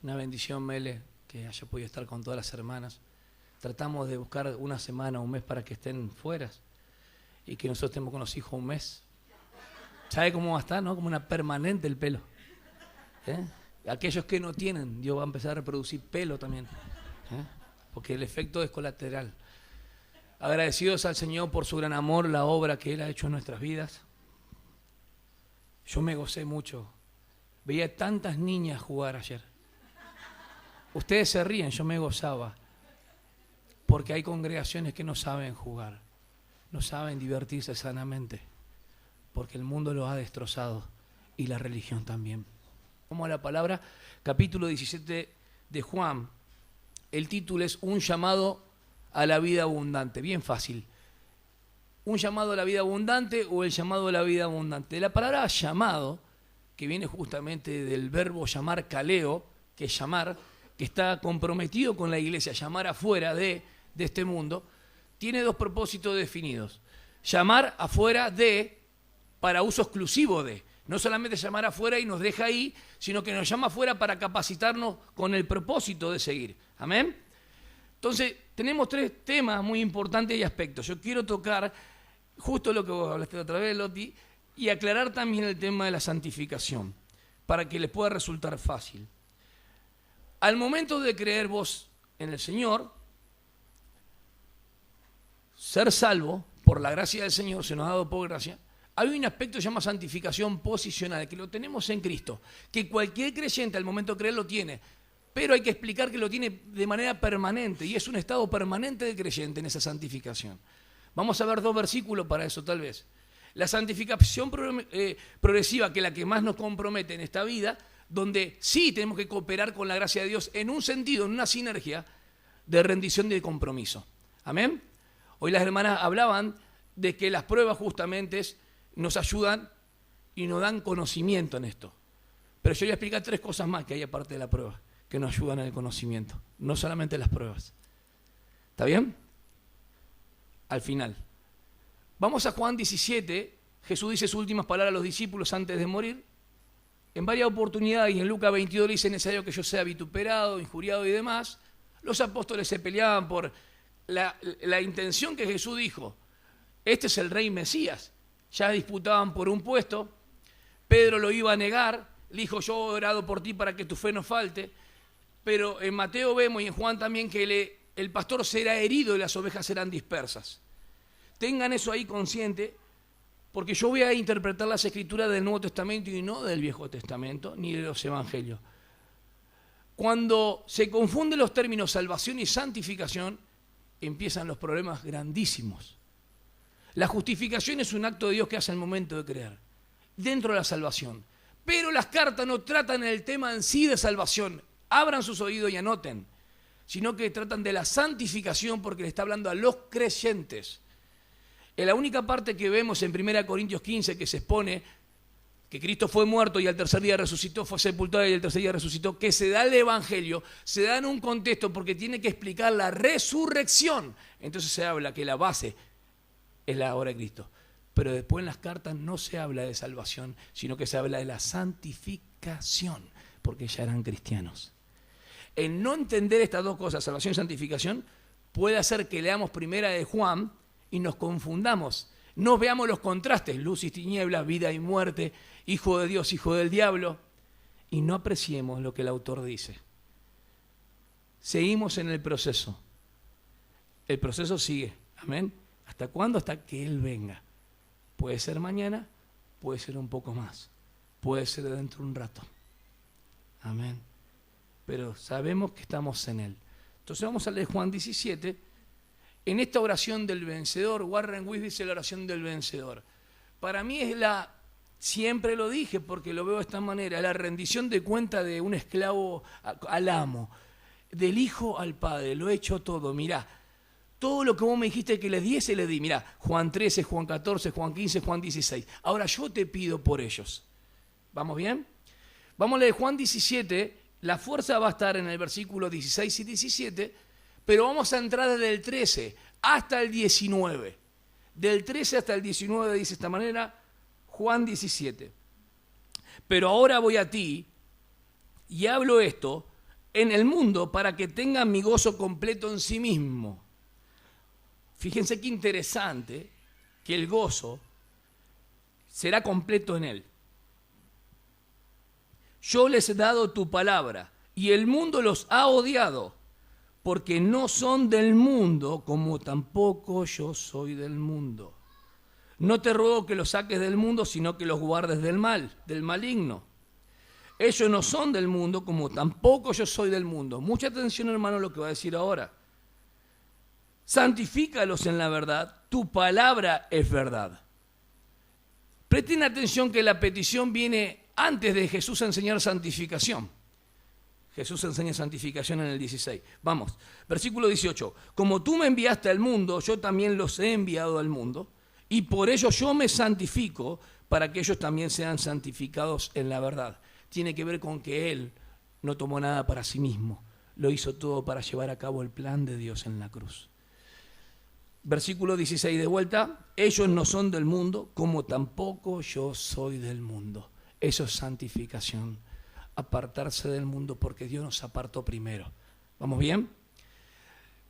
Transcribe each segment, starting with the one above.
Una bendición, Mele, que haya podido estar con todas las hermanas. Tratamos de buscar una semana, un mes para que estén fuera y que nosotros estemos con los hijos un mes. ¿Sabe cómo va a estar, no? Como una permanente el pelo. Aquellos que no tienen, Dios va a empezar a reproducir pelo también. Porque el efecto es colateral. Agradecidos al Señor por su gran amor, la obra que Él ha hecho en nuestras vidas. Yo me gocé mucho. Veía tantas niñas jugar ayer. Ustedes se ríen, yo me gozaba. Porque hay congregaciones que no saben jugar, no saben divertirse sanamente, porque el mundo los ha destrozado y la religión también. Vamos a la palabra, capítulo 17 de Juan. El título es Un llamado a la vida abundante. Bien fácil. Un llamado a la vida abundante o el llamado a la vida abundante. La palabra llamado, que viene justamente del verbo llamar kaleo, que es llamar, que está comprometido con la iglesia, llamar afuera de este mundo, tiene dos propósitos definidos. Llamar afuera de, para uso exclusivo de. No solamente llamar afuera y nos deja ahí, sino que nos llama afuera para capacitarnos con el propósito de seguir. ¿Amén? Entonces, tenemos tres temas muy importantes y aspectos. Yo quiero tocar justo lo que vos hablaste otra vez, Loti, y aclarar también el tema de la santificación, para que les pueda resultar fácil. Al momento de creer vos en el Señor, ser salvo por la gracia del Señor, se nos ha dado por gracia, hay un aspecto que se llama santificación posicional, que lo tenemos en Cristo, que cualquier creyente al momento de creer lo tiene, pero hay que explicar que lo tiene de manera permanente, y es un estado permanente de creyente en esa santificación. Vamos a ver dos versículos para eso tal vez. La santificación progresiva, que es la que más nos compromete en esta vida, donde sí tenemos que cooperar con la gracia de Dios en un sentido, en una sinergia de rendición y de compromiso. ¿Amén? Hoy las hermanas hablaban de que las pruebas justamente nos ayudan y nos dan conocimiento en esto. Pero yo voy a explicar tres cosas más que hay aparte de la prueba, que nos ayudan en el conocimiento, no solamente las pruebas. ¿Está bien? Al final. Vamos a Juan 17, Jesús dice sus últimas palabras a los discípulos antes de morir. En varias oportunidades, y en Lucas 22 dice: necesario que yo sea vituperado, injuriado y demás. Los apóstoles se peleaban por la intención que Jesús dijo: este es el rey Mesías. Ya disputaban por un puesto. Pedro lo iba a negar, le dijo: yo he orado por ti para que tu fe no falte. Pero en Mateo vemos, y en Juan también, que el pastor será herido y las ovejas serán dispersas. Tengan eso ahí consciente, porque yo voy a interpretar las escrituras del Nuevo Testamento y no del Viejo Testamento, ni de los Evangelios. Cuando se confunden los términos salvación y santificación, empiezan los problemas grandísimos. La justificación es un acto de Dios que hace al momento de creer, dentro de la salvación. Pero las cartas no tratan el tema en sí de salvación. Abran sus oídos y anoten. Sino que tratan de la santificación, porque le está hablando a los creyentes. En la única parte que vemos en 1 Corintios 15 que se expone que Cristo fue muerto y al tercer día resucitó, fue sepultado y al tercer día resucitó, que se da el Evangelio, se da en un contexto porque tiene que explicar la resurrección. Entonces se habla que la base es la obra de Cristo. Pero después en las cartas no se habla de salvación, sino que se habla de la santificación, porque ya eran cristianos. El no entender estas dos cosas, salvación y santificación, puede hacer que leamos primera de Juan y nos confundamos. No veamos los contrastes, luz y tinieblas, vida y muerte, hijo de Dios, hijo del diablo, y no apreciemos lo que el autor dice. Seguimos en el proceso. El proceso sigue. Amén. ¿Hasta cuándo? Hasta que Él venga. Puede ser mañana, puede ser un poco más, puede ser dentro de un rato. Amén. Pero sabemos que estamos en Él. Entonces vamos a leer Juan 17. En esta oración del vencedor, Warren Wiersbe dice la oración del vencedor. Para mí es siempre lo dije porque lo veo de esta manera, la rendición de cuenta de un esclavo al amo, del hijo al padre. Lo he hecho todo, mirá. Todo lo que vos me dijiste que les diese, les di. Mirá, Juan 13, Juan 14, Juan 15, Juan 16. Ahora yo te pido por ellos. ¿Vamos bien? Vamos a leer Juan 17. La fuerza va a estar en el versículo 16 y 17, pero vamos a entrar desde el 13 hasta el 19. Del 13 hasta el 19 dice de esta manera Juan 17. Pero ahora voy a ti y hablo esto en el mundo para que tengan mi gozo completo en sí mismo. Fíjense qué interesante que el gozo será completo en él. Yo les he dado tu palabra y el mundo los ha odiado porque no son del mundo como tampoco yo soy del mundo. No te ruego que los saques del mundo, sino que los guardes del mal, del maligno. Ellos no son del mundo como tampoco yo soy del mundo. Mucha atención, hermano, a lo que va a decir ahora. Santifícalos en la verdad, tu palabra es verdad. Presten atención que la petición viene antes de Jesús enseñar santificación. Jesús enseña santificación en el 16. Vamos, versículo 18. Como tú me enviaste al mundo, yo también los he enviado al mundo, y por ello yo me santifico para que ellos también sean santificados en la verdad. Tiene que ver con que Él no tomó nada para sí mismo, lo hizo todo para llevar a cabo el plan de Dios en la cruz. Versículo 16 de vuelta, ellos no son del mundo, como tampoco yo soy del mundo. Eso es santificación, apartarse del mundo porque Dios nos apartó primero. ¿Vamos bien?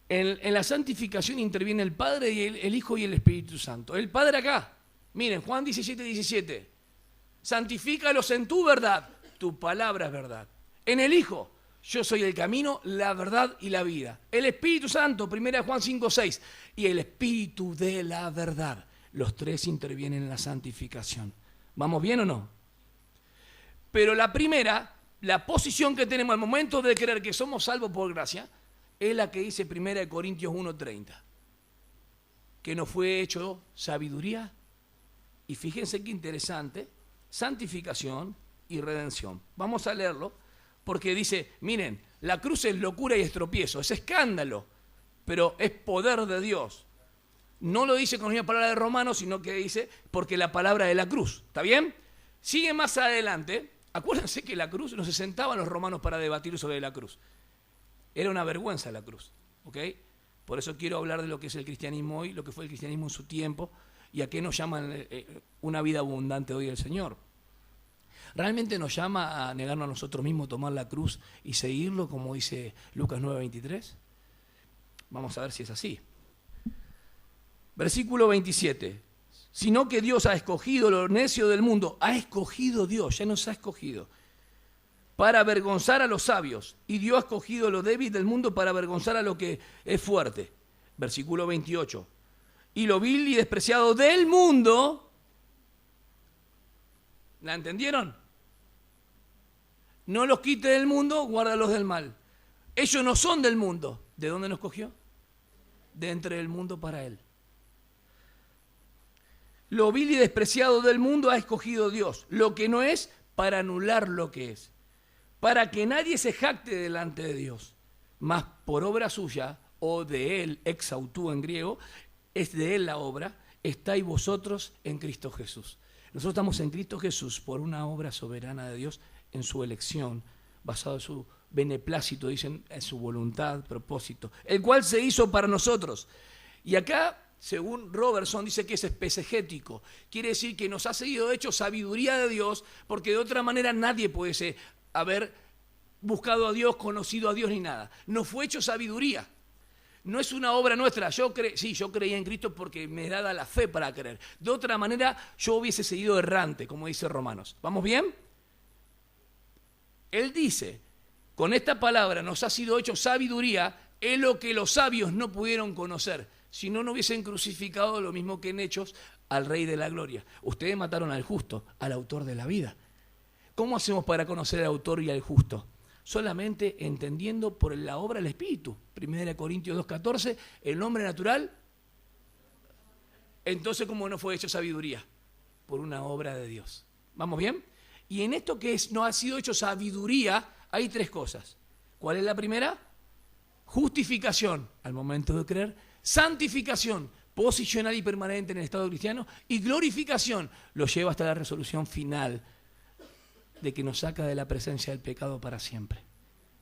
En la santificación interviene el Padre, y el Hijo y el Espíritu Santo. El Padre acá, miren, Juan 17:17, santifícalos en tu verdad, tu palabra es verdad. En el Hijo, yo soy el camino, la verdad y la vida. El Espíritu Santo, 1 Juan 5:6, y el Espíritu de la verdad. Los tres intervienen en la santificación. ¿Vamos bien o no? Pero la primera, la posición que tenemos al momento de creer que somos salvos por gracia, es la que dice 1 Corintios 1:30, que nos fue hecho sabiduría, y fíjense qué interesante, santificación y redención. Vamos a leerlo, porque dice, miren, la cruz es locura y es tropiezo, es escándalo, pero es poder de Dios. No lo dice con la misma palabra de Romanos, sino que dice, porque la palabra de la cruz, ¿está bien? Sigue más adelante, acuérdense que la cruz, no se sentaban los romanos para debatir sobre la cruz. Era una vergüenza la cruz, ¿ok? Por eso quiero hablar de lo que es el cristianismo hoy, lo que fue el cristianismo en su tiempo, y a qué nos llaman una vida abundante hoy el Señor. ¿Realmente nos llama a negarnos a nosotros mismos, tomar la cruz y seguirlo, como dice Lucas 9:23? Vamos a ver si es así. Versículo 27. Sino que Dios ha escogido lo necio del mundo, ha escogido Dios, ya nos ha escogido, para avergonzar a los sabios, y Dios ha escogido lo débil del mundo para avergonzar a lo que es fuerte. Versículo 28. Y lo vil y despreciado del mundo, ¿la entendieron? No los quite del mundo, guárdalos del mal. Ellos no son del mundo. ¿De dónde nos cogió? De entre el mundo para Él. Lo vil y despreciado del mundo ha escogido Dios, lo que no es, para anular lo que es, para que nadie se jacte delante de Dios, mas por obra suya, o de Él, ex autú en griego, es de Él la obra, estáis vosotros en Cristo Jesús. Nosotros estamos en Cristo Jesús por una obra soberana de Dios en su elección, basado en su beneplácito, dicen, en su voluntad, propósito, el cual se hizo para nosotros. Y acá, según Robertson, dice que es especegético. Quiere decir que nos ha sido hecho sabiduría de Dios, porque de otra manera nadie puede haber buscado a Dios, conocido a Dios ni nada. Nos fue hecho sabiduría. No es una obra nuestra. Yo creía en Cristo porque me da la fe para creer. De otra manera, yo hubiese seguido errante, como dice Romanos. ¿Vamos bien? Él dice, con esta palabra nos ha sido hecho sabiduría, es lo que los sabios no pudieron conocer. Si no, no hubiesen crucificado lo mismo que en Hechos al Rey de la Gloria. Ustedes mataron al justo, al autor de la vida. ¿Cómo hacemos para conocer al autor y al justo? Solamente entendiendo por la obra del Espíritu. 1 Corintios 2:14, el hombre natural. Entonces, ¿cómo no fue hecho sabiduría? Por una obra de Dios. ¿Vamos bien? Y en esto que no ha sido hecho sabiduría, hay tres cosas. ¿Cuál es la primera? Justificación al momento de creer. Santificación, posicional y permanente en el estado cristiano. Y glorificación, lo lleva hasta la resolución final de que nos saca de la presencia del pecado para siempre.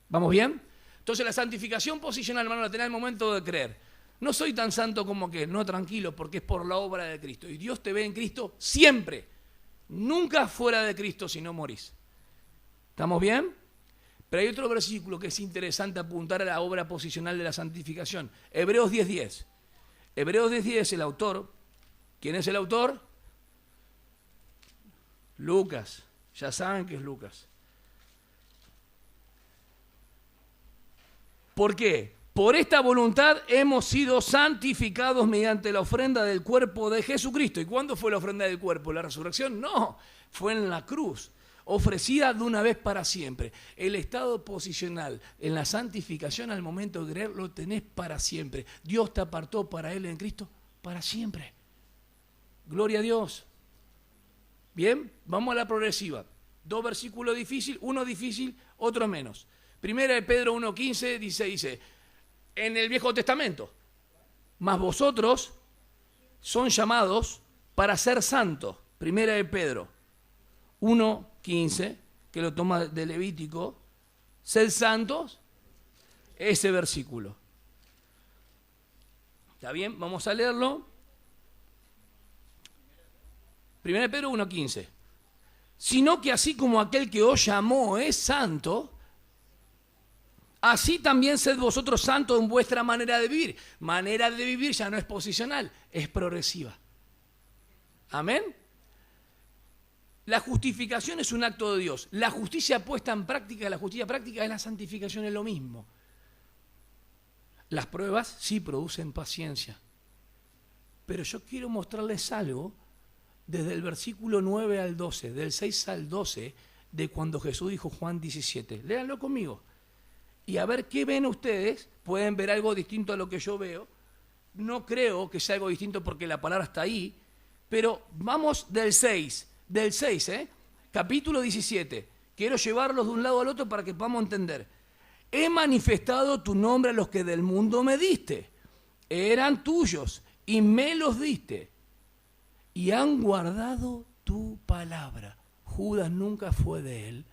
¿Vamos bien? Entonces la santificación posicional, hermano, la tenés al momento de creer. No soy tan santo como que, no, tranquilo, porque es por la obra de Cristo. Y Dios te ve en Cristo siempre. Nunca fuera de Cristo si no morís. ¿Estamos bien? Pero hay otro versículo que es interesante apuntar a la obra posicional de la santificación. Hebreos 10:10. Hebreos 10:10, el autor. ¿Quién es el autor? Lucas. Ya saben que es Lucas. ¿Por qué? Por esta voluntad hemos sido santificados mediante la ofrenda del cuerpo de Jesucristo. ¿Y cuándo fue la ofrenda del cuerpo? ¿La resurrección? No, fue en la cruz, ofrecida de una vez para siempre. El estado posicional en la santificación al momento de creer lo tenés para siempre. Dios te apartó para Él en Cristo para siempre. Gloria a Dios. Bien, vamos a la progresiva. 2 versículos difíciles, uno difícil, otro menos. Primera de Pedro 1:15 dice, en el Viejo Testamento, mas vosotros son llamados para ser santos. Primera de Pedro 1:15, que lo toma de Levítico, ser santos, ese versículo. ¿Está bien? Vamos a leerlo. Primera de Pedro 1:15. Sino que así como aquel que os llamó es santo, así también sed vosotros santos en vuestra manera de vivir. Manera de vivir ya no es posicional, es progresiva. Amén. La justificación es un acto de Dios. La justicia puesta en práctica, la justicia práctica es la santificación, es lo mismo. Las pruebas sí producen paciencia. Pero yo quiero mostrarles algo desde el versículo 9 al 12, del 6 al 12, de cuando Jesús dijo Juan 17. Léanlo conmigo. Y a ver qué ven ustedes. Pueden ver algo distinto a lo que yo veo. No creo que sea algo distinto porque la palabra está ahí. Pero vamos del 6, capítulo 17. Quiero llevarlos de un lado al otro para que podamos entender. He manifestado tu nombre a los que del mundo me diste. Eran tuyos y me los diste. Y han guardado tu palabra. Judas nunca fue de él.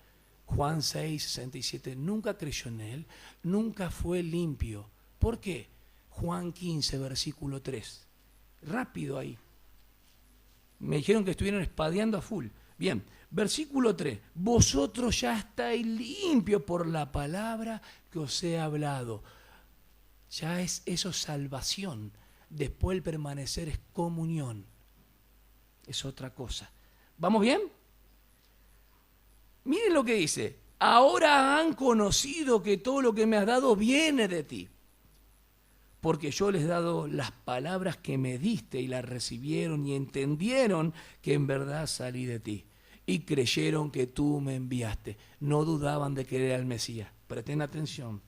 Juan 6:67, nunca creyó en él, nunca fue limpio. ¿Por qué? Juan 15, versículo 3. Rápido ahí. Me dijeron que estuvieron espadeando a full. Bien, versículo 3. Vosotros ya estáis limpios por la palabra que os he hablado. Ya es eso salvación. Después el permanecer es comunión. Es otra cosa. ¿Vamos bien? Miren lo que dice. Ahora han conocido que todo lo que me has dado viene de ti. Porque yo les he dado las palabras que me diste y las recibieron y entendieron que en verdad salí de ti. Y creyeron que tú me enviaste. No dudaban de querer al Mesías. Presten atención.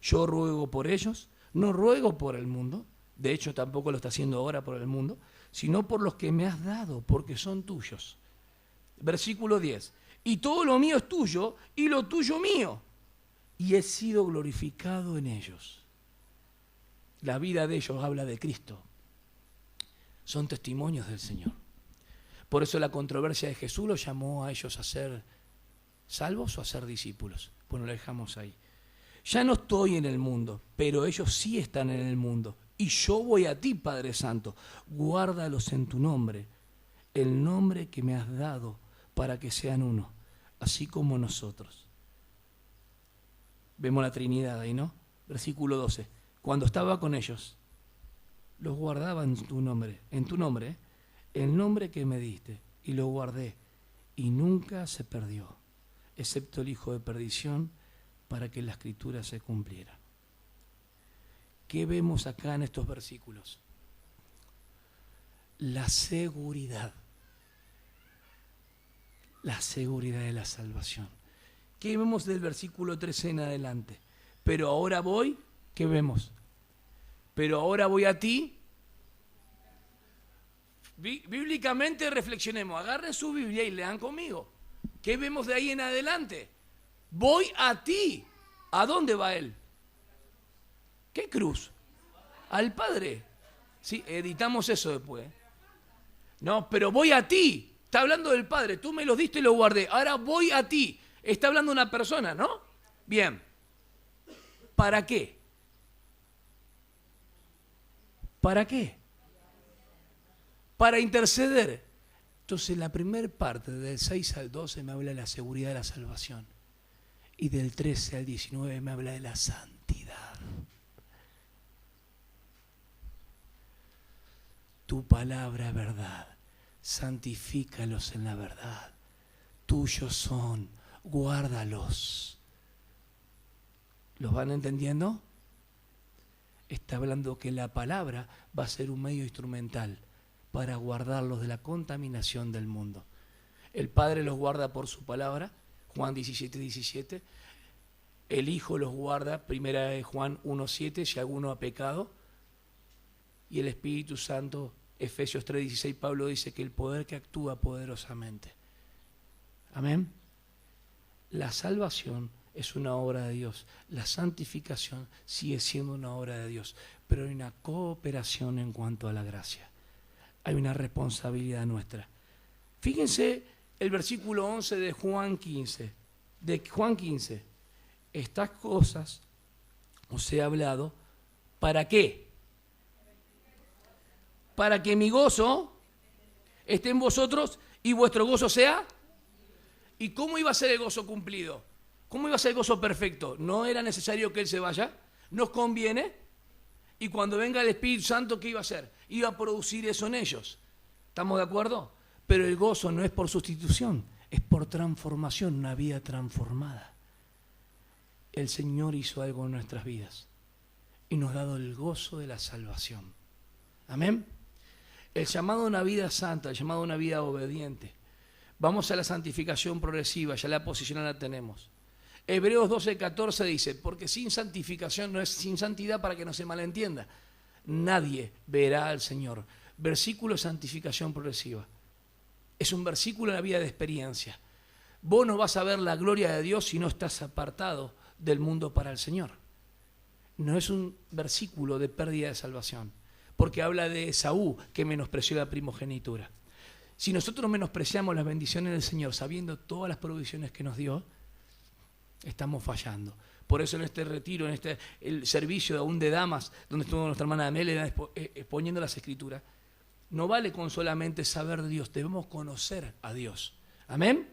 Yo ruego por ellos, no ruego por el mundo. De hecho, tampoco lo está haciendo ahora por el mundo, sino por los que me has dado, porque son tuyos. Versículo 10. Y todo lo mío es tuyo, y lo tuyo mío. Y he sido glorificado en ellos. La vida de ellos habla de Cristo. Son testimonios del Señor. Por eso la controversia de Jesús los llamó a ellos a ser salvos o a ser discípulos. Bueno, lo dejamos ahí. Ya no estoy en el mundo, pero ellos sí están en el mundo. Y yo voy a ti, Padre Santo, guárdalos en tu nombre, el nombre que me has dado para que sean uno, así como nosotros. Vemos la Trinidad ahí, ¿no? Versículo 12. Cuando estaba con ellos, los guardaba en tu nombre, el nombre que me diste, y lo guardé, y nunca se perdió, excepto el hijo de perdición, para que la Escritura se cumpliera. ¿Qué vemos acá en estos versículos? La seguridad de la salvación. ¿Qué vemos del versículo 13 en adelante? Pero ahora voy, ¿qué vemos? Pero ahora voy a ti. Bíblicamente reflexionemos, agarren su Biblia y lean conmigo. ¿Qué vemos de ahí en adelante? Voy a ti. ¿A dónde va él? ¿Qué cruz? Al Padre. Sí, editamos eso después. No, pero voy a ti. Está hablando del Padre. Tú me los diste y los guardé. Ahora voy a ti. Está hablando una persona, ¿no? Bien. ¿Para qué? ¿Para qué? Para interceder. Entonces, la primera parte del 6 al 12 me habla de la seguridad de la salvación. Y del 13 al 19 me habla de la santidad. Tu palabra es verdad. Santifícalos en la verdad. Tuyos son, guárdalos. ¿Los van entendiendo? Está hablando que la palabra va a ser un medio instrumental para guardarlos de la contaminación del mundo. El Padre los guarda por su palabra, Juan 17, 17. El Hijo los guarda, primera de Juan 1, 7, si alguno ha pecado. Y el Espíritu Santo, Efesios 3, 16, Pablo dice que el poder que actúa poderosamente. Amén. La salvación es una obra de Dios. La santificación sigue siendo una obra de Dios. Pero hay una cooperación en cuanto a la gracia. Hay una responsabilidad nuestra. Fíjense el versículo 11 de Juan 15. De Juan 15. Estas cosas os he hablado. ¿Para qué? Para que mi gozo esté en vosotros y vuestro gozo sea. ¿Y cómo iba a ser el gozo cumplido? ¿Cómo iba a ser el gozo perfecto? ¿No era necesario que Él se vaya? ¿Nos conviene? Y cuando venga el Espíritu Santo, ¿qué iba a hacer? Iba a producir eso en ellos. ¿Estamos de acuerdo? Pero el gozo no es por sustitución, es por transformación, una vida transformada. El Señor hizo algo en nuestras vidas y nos ha dado el gozo de la salvación. Amén. El llamado a una vida santa, el llamado a una vida obediente. Vamos a la santificación progresiva, ya la posición la tenemos. Hebreos 12, 14 dice, porque sin santificación no es sin santidad, para que no se malentienda. Nadie verá al Señor. Versículo de santificación progresiva. Es un versículo en la vida de experiencia. Vos no vas a ver la gloria de Dios si no estás apartado del mundo para el Señor. No es un versículo de pérdida de salvación, porque habla de Esaú que menospreció la primogenitura. Si nosotros menospreciamos las bendiciones del Señor sabiendo todas las provisiones que nos dio, estamos fallando. Por eso en este retiro, en el servicio aún de damas, donde estuvo nuestra hermana Amelia exponiendo las Escrituras, no vale con solamente saber de Dios, debemos conocer a Dios. ¿Amén?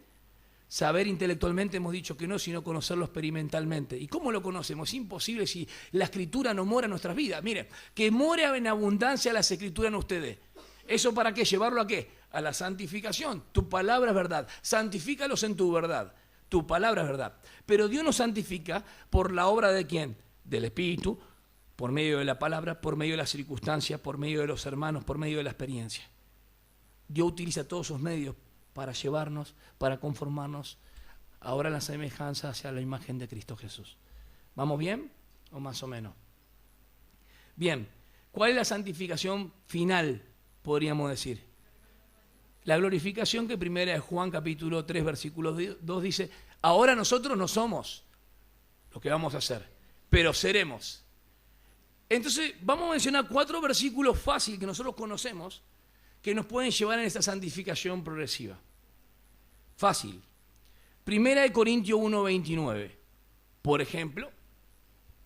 Saber intelectualmente hemos dicho que no, sino conocerlo experimentalmente. ¿Y cómo lo conocemos? Es imposible si la Escritura no mora en nuestras vidas. Mire, que more en abundancia las Escrituras en ustedes. ¿Eso para qué? ¿Llevarlo a qué? A la santificación. Tu palabra es verdad. Santifícalos en tu verdad. Tu palabra es verdad. Pero Dios nos santifica por la obra de ¿quién? Del Espíritu, por medio de la palabra, por medio de las circunstancias, por medio de los hermanos, por medio de la experiencia. Dios utiliza todos esos medios para llevarnos, para conformarnos ahora la semejanza hacia la imagen de Cristo Jesús. ¿Vamos bien? ¿O más o menos? Bien. ¿Cuál es la santificación final, podríamos decir? La glorificación que primera de Juan capítulo 3 versículo 2 dice, ahora nosotros no somos lo que vamos a hacer, pero seremos. Entonces vamos a mencionar 4 versículos fáciles que nosotros conocemos que nos pueden llevar en esta santificación progresiva. Fácil. Primera de Corintios 1:29. Por ejemplo,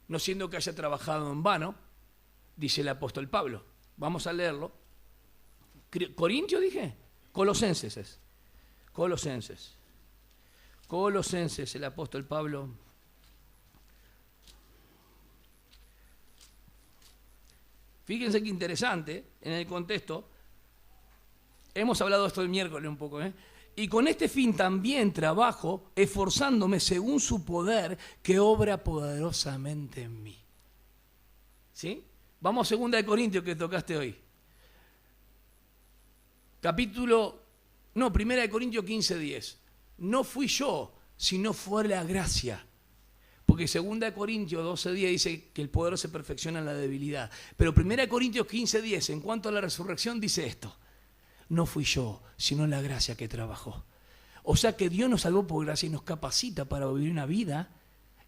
no siendo que haya trabajado en vano, dice el apóstol Pablo. Vamos a leerlo. ¿Corintios dije? Colosenses es. Colosenses, el apóstol Pablo. Fíjense qué interesante, en el contexto, hemos hablado esto el miércoles un poco, y con este fin también trabajo, esforzándome según su poder, que obra poderosamente en mí. ¿Sí? Vamos a 2 de Corintios que tocaste hoy. Primera de Corintios 15:10. No fui yo, sino fue la gracia. Porque 2 de Corintios 12:10 dice que el poder se perfecciona en la debilidad. Pero 1 de Corintios 15:10, en cuanto a la resurrección, dice esto. No fui yo, sino la gracia que trabajó. O sea que Dios nos salvó por gracia y nos capacita para vivir una vida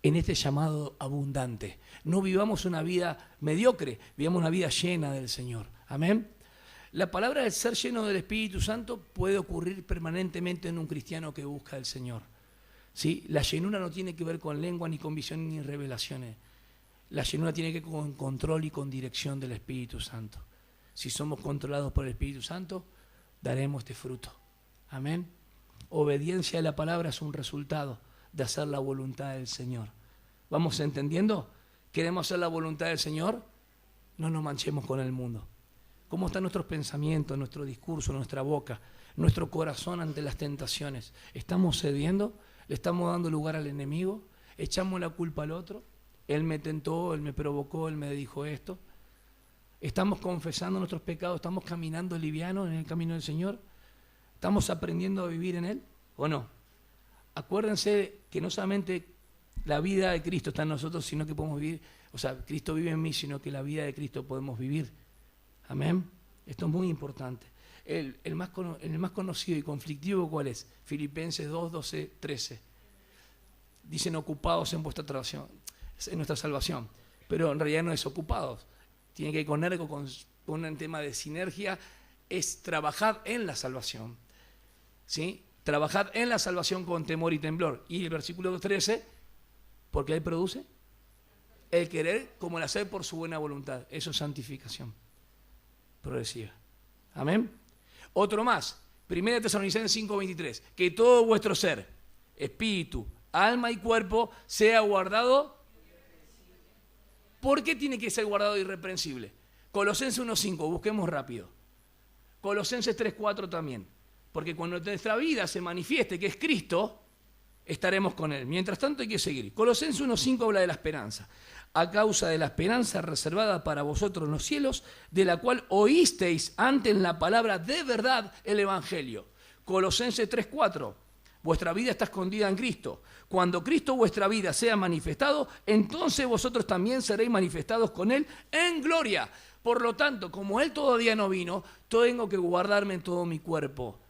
en este llamado abundante. No vivamos una vida mediocre, vivamos una vida llena del Señor. Amén. La palabra del ser lleno del Espíritu Santo puede ocurrir permanentemente en un cristiano que busca al Señor. ¿Sí? La llenura no tiene que ver con lengua, ni con visión, ni revelaciones. La llenura tiene que ver con control y con dirección del Espíritu Santo. Si somos controlados por el Espíritu Santo, daremos este fruto. Amén. Obediencia a la palabra es un resultado de hacer la voluntad del Señor. ¿Vamos entendiendo? ¿Queremos hacer la voluntad del Señor? No nos manchemos con el mundo. ¿Cómo están nuestros pensamientos, nuestro discurso, nuestra boca, nuestro corazón ante las tentaciones? ¿Estamos cediendo? ¿Le estamos dando lugar al enemigo? ¿Echamos la culpa al otro? Él me tentó, él me provocó, él me dijo esto. ¿Estamos confesando nuestros pecados? ¿Estamos caminando livianos en el camino del Señor? ¿Estamos aprendiendo a vivir en Él o no? Acuérdense que no solamente la vida de Cristo está en nosotros, sino que podemos vivir, o sea, Cristo vive en mí, sino que la vida de Cristo podemos vivir. Amén. Esto es muy importante. El más conocido y conflictivo, ¿cuál es? Filipenses 2, 12, 13. Dicen ocupados en vuestra salvación, en nuestra salvación, pero en realidad no es ocupados. Tiene que ir con ergo, con un tema de sinergia, es trabajar en la salvación. ¿Sí? Trabajad en la salvación con temor y temblor. Y el versículo 13, ¿por qué Él produce? El querer como el hacer por su buena voluntad. Eso es santificación progresiva. Amén. Otro más, 1 Tesalonicenses 5:23, que todo vuestro ser, espíritu, alma y cuerpo sea guardado. ¿Por qué tiene que ser guardado irreprensible? Colosenses 1:5, busquemos rápido. Colosenses 3:4 también. Porque cuando nuestra vida se manifieste que es Cristo, estaremos con Él. Mientras tanto hay que seguir. Colosenses 1:5 habla de la esperanza. A causa de la esperanza reservada para vosotros en los cielos, de la cual oísteis antes la palabra de verdad, el Evangelio. Colosenses 3:4. Vuestra vida está escondida en Cristo. Cuando Cristo vuestra vida sea manifestado, entonces vosotros también seréis manifestados con Él en gloria. Por lo tanto, como Él todavía no vino, tengo que guardarme en todo mi cuerpo,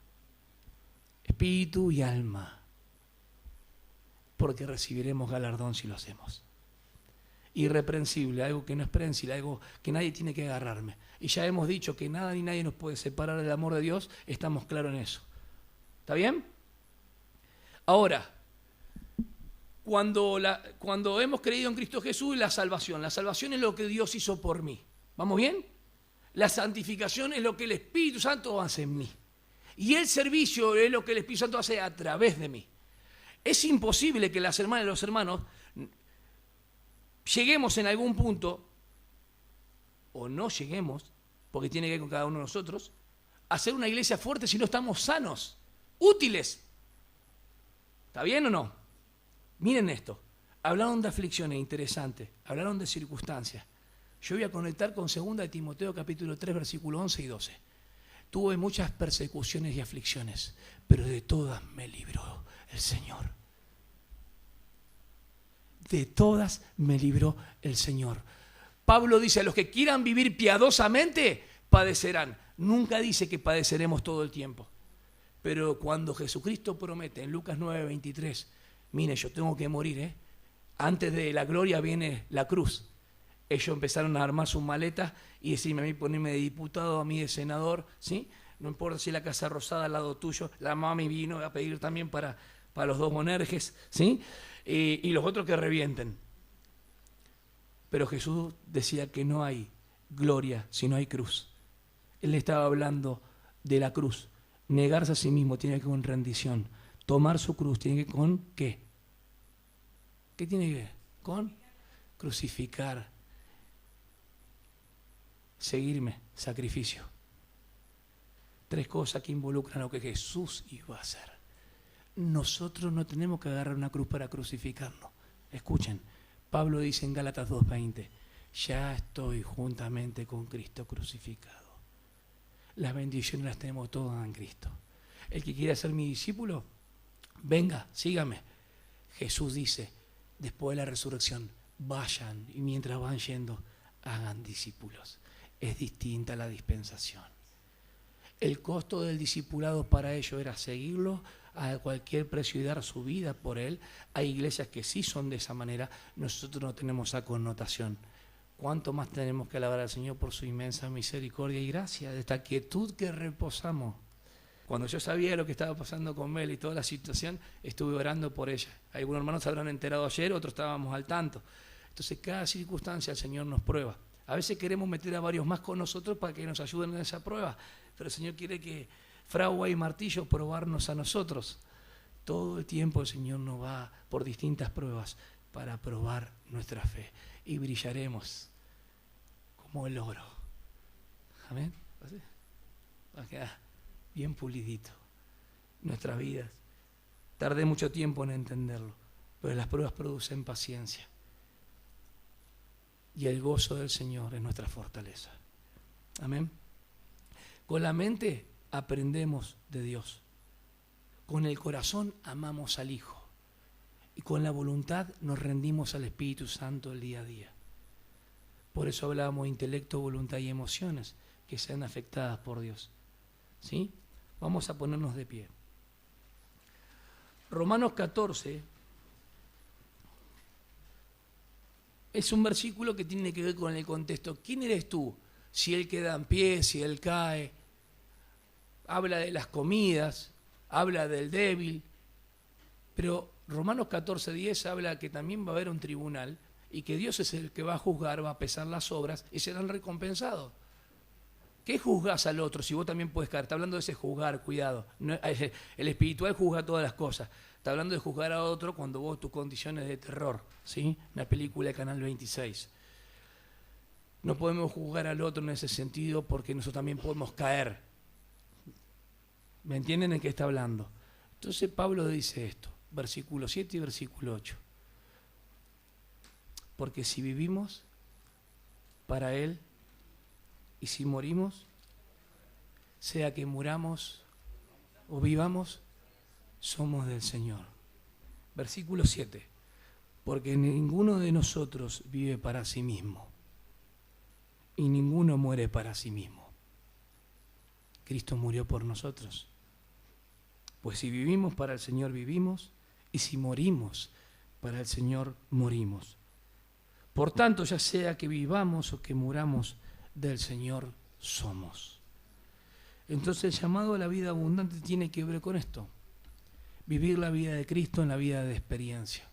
espíritu y alma, porque recibiremos galardón si lo hacemos. Irreprensible, algo que no es prensible, algo que nadie tiene que agarrarme. Y ya hemos dicho que nada ni nadie nos puede separar del amor de Dios, estamos claros en eso. ¿Está bien? Ahora, cuando hemos creído en Cristo Jesús, la salvación es lo que Dios hizo por mí. ¿Vamos bien? La santificación es lo que el Espíritu Santo hace en mí. Y el servicio es lo que el Espíritu Santo hace a través de mí. Es imposible que las hermanas y los hermanos lleguemos en algún punto, o no lleguemos, porque tiene que ver con cada uno de nosotros, a ser una iglesia fuerte si no estamos sanos, útiles. ¿Está bien o no? Miren esto. Hablaron de aflicciones, interesante. Hablaron de circunstancias. Yo voy a conectar con 2 de Timoteo capítulo 3, versículos 11 y 12. Tuve muchas persecuciones y aflicciones, pero de todas me libró el Señor. De todas me libró el Señor. Pablo dice, a los que quieran vivir piadosamente, padecerán. Nunca dice que padeceremos todo el tiempo. Pero cuando Jesucristo promete en Lucas 9:23, mire, yo tengo que morir, antes de la gloria viene la cruz. Ellos empezaron a armar sus maletas y decirme a mí, ponerme de diputado, a mí de senador, ¿sí? No importa si la Casa Rosada al lado tuyo, la mami vino a pedir también para los 2 Bonerges, ¿sí? Y los otros que revienten. Pero Jesús decía que no hay gloria si no hay cruz. Él estaba hablando de la cruz. Negarse a sí mismo tiene que ver con rendición. Tomar su cruz tiene que ver con ¿qué? ¿Qué tiene que ver? Con crucificar. Seguirme, sacrificio. 3 cosas que involucran lo que Jesús iba a hacer. Nosotros no tenemos que agarrar una cruz para crucificarnos. Escuchen, Pablo dice en Gálatas 2:20, ya estoy juntamente con Cristo crucificado. Las bendiciones las tenemos todas en Cristo. El que quiera ser mi discípulo, venga, sígame. Jesús dice, después de la resurrección, vayan y mientras van yendo, hagan discípulos. Es distinta la dispensación. El costo del discipulado para ellos era seguirlo a cualquier precio y dar su vida por él. Hay iglesias que sí son de esa manera, nosotros no tenemos esa connotación. ¿Cuánto más tenemos que alabar al Señor por su inmensa misericordia y gracia, de esta quietud que reposamos? Cuando yo sabía lo que estaba pasando con Mel y toda la situación, estuve orando por ella. Algunos hermanos se habrán enterado ayer, otros estábamos al tanto. Entonces, cada circunstancia el Señor nos prueba. A veces queremos meter a varios más con nosotros para que nos ayuden en esa prueba, pero el Señor quiere que fragua y martillo probarnos a nosotros. Todo el tiempo el Señor nos va por distintas pruebas para probar nuestra fe. Y brillaremos como el oro. Amén. Va a quedar bien pulidito. Nuestras vidas. Tardé mucho tiempo en entenderlo, pero las pruebas producen paciencia. Y el gozo del Señor es nuestra fortaleza. Amén. Con la mente aprendemos de Dios. Con el corazón amamos al Hijo. Y con la voluntad nos rendimos al Espíritu Santo el día a día. Por eso hablábamos de intelecto, voluntad y emociones que sean afectadas por Dios. ¿Sí? Vamos a ponernos de pie. Romanos 14 es un versículo que tiene que ver con el contexto. ¿Quién eres tú? Si él queda en pie, si él cae. Habla de las comidas, habla del débil. Pero Romanos 14:10 habla que también va a haber un tribunal y que Dios es el que va a juzgar, va a pesar las obras y serán recompensados. ¿Qué juzgas al otro si vos también puedes caer? Está hablando de ese juzgar, cuidado. No, el espiritual juzga todas las cosas. Está hablando de juzgar a otro cuando vos tus condiciones de terror. ¿Sí? Una película de Canal 26. No podemos juzgar al otro en ese sentido porque nosotros también podemos caer. ¿Me entienden en qué está hablando? Entonces Pablo dice esto, versículo 7 y versículo 8. Porque si vivimos para Él, y si morimos, sea que muramos o vivamos, somos del Señor. Versículo 7. Porque ninguno de nosotros vive para sí mismo y ninguno muere para sí mismo. Cristo murió por nosotros. Pues si vivimos para el Señor vivimos y si morimos para el Señor morimos. Por tanto, ya sea que vivamos o que muramos, del Señor somos. Entonces el llamado a la vida abundante tiene que ver con esto. Vivir la vida de Cristo en la vida de experiencia.